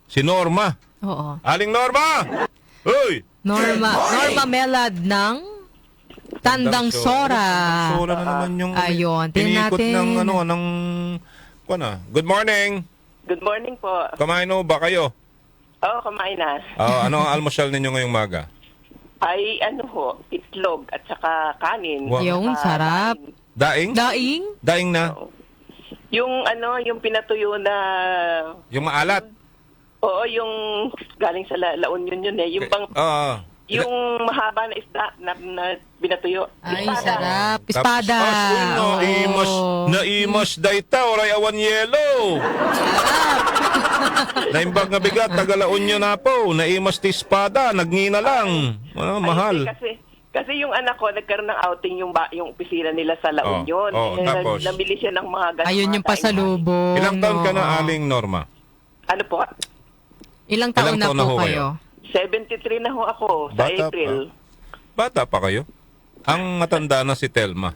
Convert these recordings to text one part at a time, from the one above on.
Si Norma. Oo. Aling Norma! Uy! Norma Melad ng Tandang Sora. Sora na naman yung Ayun, tingnan iniikot natin. ng Good morning. Good morning po. Kumain ho ba kayo? Oo, kumain na. Ano ang almusal ninyo ngayong maga? Ay, itlog at saka kanin. Wow. Yung Saka sarap. Daing? Daing? Daing na? kanin. Yung pinatuyo na... Yung maalat? Oo, yung galing sa La Union yun eh. Yung yung mahaba na isda na binatuyo. Ay, Espada. sarap. Espada. Naimas dayta, oray awan yelo. Naimbag nga bigat, tagalaon nyo na po. Naimas ti espada, nagngina lang. Ay, Mahal. hindi, kasi yung anak ko, nagkaroon ng outing yung opisina nila sa La Union. Tapos? Namili siya ng mga ganun. Ayun yung pasalubong. Ilang taon ka Oo. na, Aling Norma? Ano po? Ilang taon na po kayo? 73 na ho ako sa Bata April. Bata pa kayo? Ang matanda na si Telma.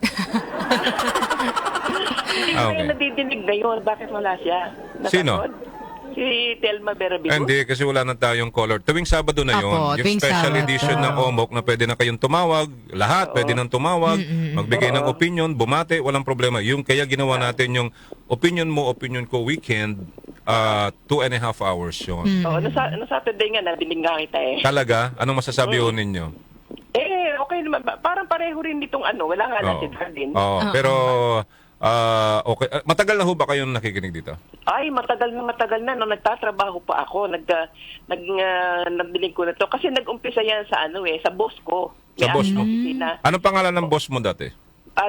Hindi ko yung nadidinig ngayon. Bakit wala siya? Sino? Nakakod? Si Telma Berabigo. Hindi, kasi wala na tayong caller. Tuwing Sabado na yun, Apo, yung tuwing special Sabado. edition ng OMOK na pwede na kayong tumawag. Lahat pwede nang tumawag, magbigay ng opinion, bumate, walang problema. Yung kaya ginawa natin yung opinion mo, opinion ko weekend, 2.5 hours yun. Oo, no Saturday nga, nadinig nga kita eh. Talaga? Anong masasabi ho ninyo? Okay naman. Parang pareho rin nitong wala nga lang si Darlene. Pero, okay. Matagal na ho ba kayong nakikinig dito? Ay, matagal na. Nung nagtatrabaho pa ako, nagdinig ko na to. Kasi nag-umpisa yan sa sa boss ko. Sa boss mo? Opisina. Anong pangalan ng boss mo dati?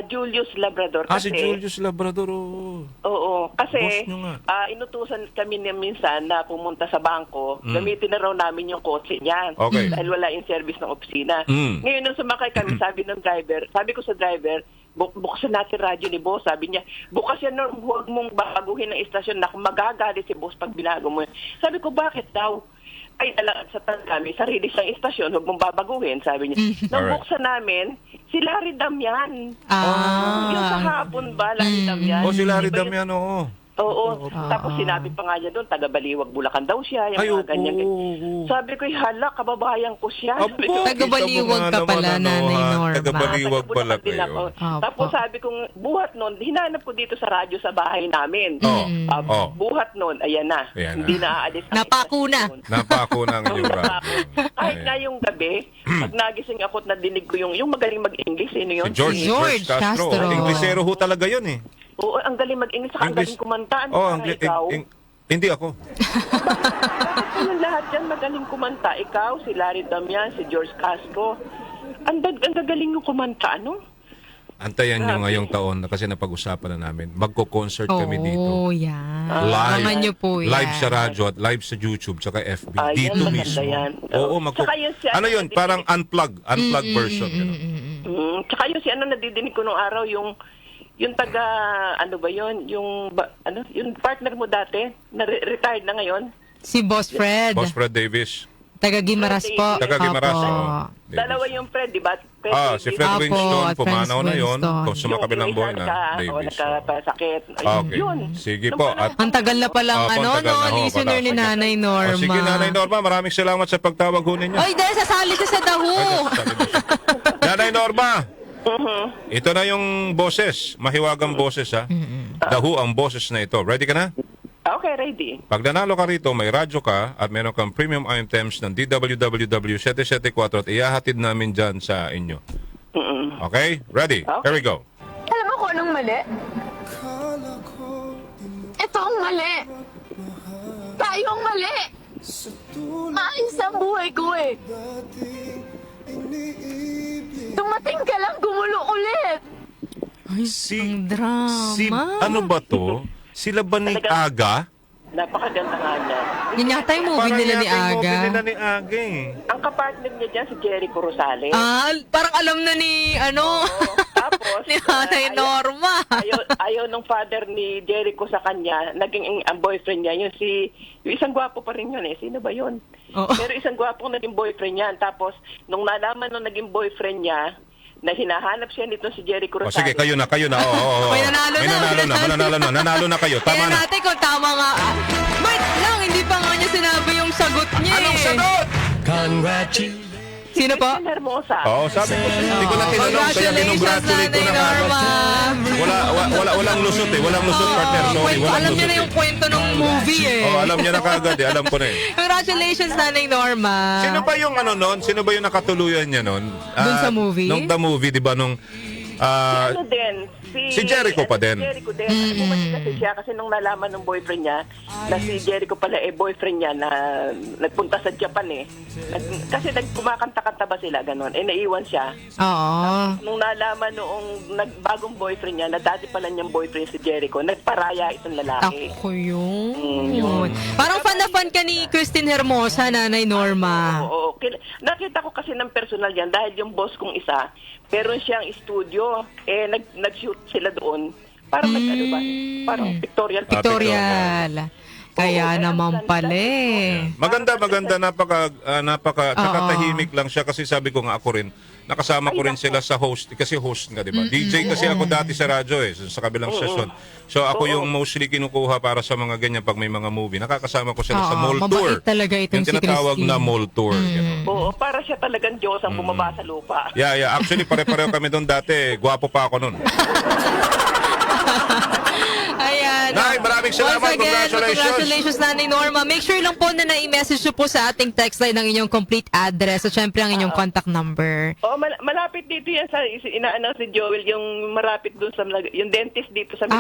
Julius Labrador. Si Julius Labrador. Oh. Oo, Boss kasi nyo nga. inutusan kami niya minsan na pumunta sa bangko, gamitin na raw namin yung kotse niya. Okay. Dahil wala yung service ng opisina. Mm. Ngayon, nung sumakay kami, sabi ko sa driver, buksan natin radyo ni boss. Sabi niya, bukas yan, huwag mong baguhin ng istasyon na magagalit si boss pag binago mo. Sabi ko, bakit daw? Ay, sa kami, sarili siyang istasyon, huwag mong babaguhin, sabi niya. Nung Alright. buksan namin, si Larry Damian. Ah. Yung sa hapon ba, Larry Damian? Si Larry Iba yun- Damian, oo. Oo. Tapos sinabi pa nga niya doon, taga-Baliwag, Bulacan daw siya. Yung Ay, mga ganyan. oo. Sabi ko, hala, kababayan ko siya. Sabi ko, Taga-Baliwag ka pala, Nanay Norma. Taga-Baliwag pala Bulacan din ako. kayo. Tapos sabi kong, buhat nun, hinanap ko dito sa radyo sa bahay namin. Oo. Buhat nun, ayan na. Ayan na. Hindi na aalis. ang Napako na. istasyon. Napako ng yung radyo. Kahit na yung gabi, pag nagising ako at nadinig ko yung magaling mag-English, sino yun? Si George Castro. Castro. Inglesero ho talaga yun eh. Oo, ang galing mag-English, saka ang galing kumanta. Ano para ikaw? Hindi ako. Yung lahat yan magaling kumanta. Ikaw, si Larry Damian, si George Castro. Ang gagaling yung kumanta, ano? Antayan nyo ngayong taon na kasi napag-usapan na namin. Magko-concert kami dito. Oo, yan. Live. Abangan nyo po yan. Live sa radyo at live sa YouTube tsaka FB. Ayan, Dito maganda mismo. yan. Oo, Tsaka yun si ano yun? Parang unplug version. Ganun. Tsaka yung nadidinig ko nung araw, yung taga, ano ba yun? Yung partner mo dati, na retired na ngayon. Si Boss Fred. Boss Fred Davis. Taga Gimaras po. Taga Gimaras. Opo. oo. Davis. Dalawa yung Fred, di ba? Si Fred Apo, Winston, at pumanaw Fred na yun. Winston. Kung sumakabilang buhay na, Davis. Nagkasakit. Okay. Yun. Sige Nung po. panahon- At Ang tagal na palang Ang tagal na ho listener pala. ni Sige. Nanay Norma. Sige, Nanay Norma, maraming salamat sa pagtawag ho ninyo. Ay, dahil sasali ka sa daho. Nanay Norma, ito na yung boses. Mahiwagang boses, ha? Dahu ang boses na ito. Ready ka na? Okay, ready. Pag nanalo ka rito, may radyo ka at meron kang premium items ng DWWW 774 at ihahatid namin dyan sa inyo. Okay? Ready? Okay. Here we go. Alam mo kung anong mali? Ito ang mali. Tayo ang mali. Maayos ang buhay ko eh. Dumating ka lang, gumulo ulit. Ang drama. Ano ba to? Sila ba ni Talaga? Aga? Napakaganda nga niya. Yun yata yung movie nila ni yata yung movie Aga. nila ni Aga eh. Ang kapartner niya dyan, si Jericho Rosales. Parang alam na ni, Tapos, ni Nanay Norma. ayaw nung father ni Jericho sa kanya, naging ang boyfriend niya, yung isang gwapo pa rin yun eh. Sino ba yun? Oo. Pero isang gwapo naging boyfriend niya. Tapos, nung nalaman nung naging boyfriend niya, na hinahanap siya nito si Jericho Rosales. Sige, kayo na. Oo. May nanalo na. Nanalo na kayo. Tama Kaya na. natin kung tama nga. Wait lang, hindi pa nga niya sinabi niya Anong eh. sagot? Sino po? Christine Hermosa. Oo, sabi ko, hindi ko na tinanong, kaya Congratulations, kinongratulate ko Nanay na Norma. Walang lusot eh. Walang lusot, partner. Sorry, Kwento, walang alam niya lusot na eh. yung kwento ng movie eh. Oh, alam niya na kagad eh. Alam ko na eh. Congratulations, Nanay Norma. Sino ba yung ano nun? Sino ba yung nakatuluyan niya nun? Dun sa movie? Nung the movie, di ba? Nung Ano din? si Jericho pa din. Si Jericho din. Bumalik kasi siya kasi nung nalaman ng boyfriend niya na si Jericho pala boyfriend niya na nagpunta sa Japan eh. Kasi kumakanta-kanta ba sila ganun? Naiwan siya. Oo. Nung nalaman noong nagbagong boyfriend niya na dati pala niyang boyfriend si Jericho, nagparaya itong lalaki. Ako yun. Yun. Parang fan na fan ka ni Christine Hermosa, Nanay Norma. Oo. Nakita ko kasi ng personal yan dahil yung boss kong isa, meron siyang studio. Nag-shoot sila doon. Parang nag-ano ba? Parang pictorial. Pictorial. Kaya naman pala eh. Maganda, nakatahimik lang siya kasi sabi ko nga ako rin, nakasama ko rin sila sa host, kasi host nga, di ba? DJ kasi ako dati sa radyo eh, sa kabilang station. So ako yung mostly kinukuha para sa mga ganyan pag may mga movie. Nakakasama ko sila sa mall tour. Mabait talaga itong Yung si tinatawag Christine. na mall tour. ganun. Oo, para siya talagang Diyos ang bumaba sa lupa. Yeah. Actually, pare-pareho kami doon dati. Gwapo pa ako noon. Ayan. Nay, maraming salamat. Once again, Congratulations. Nanay Norma. Make sure lang po na na-message nyo po sa ating text line ang inyong complete address at syempre ang inyong contact number. Oh, malapit dito yan sa ina-announce si Joel, yung marapit doon sa yung dentist dito sa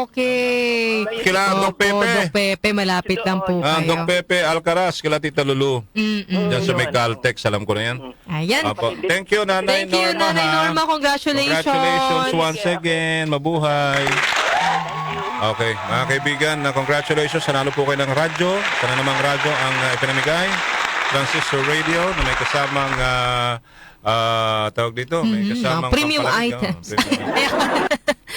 Okay. Kila Doc Pepe. Doc Pepe, malapit lang po kayo. Doc Pepe Alcaraz, kila Tita Lulu. Diyan sa may Caltex, alam ko na yan. Ayan. Apo. Thank you, Nanay Thank you, Norma. Nanay ha? Norma. Congratulations. Congratulations once again. Mabuhay. Okay, mga kaibigan, congratulations. Nanalo po kayo ng radyo. Sana namang radyo ang ipinamigay. Transistor Radio na may kasamang tawag dito. May kasamang premium pampalagay. items. Premium.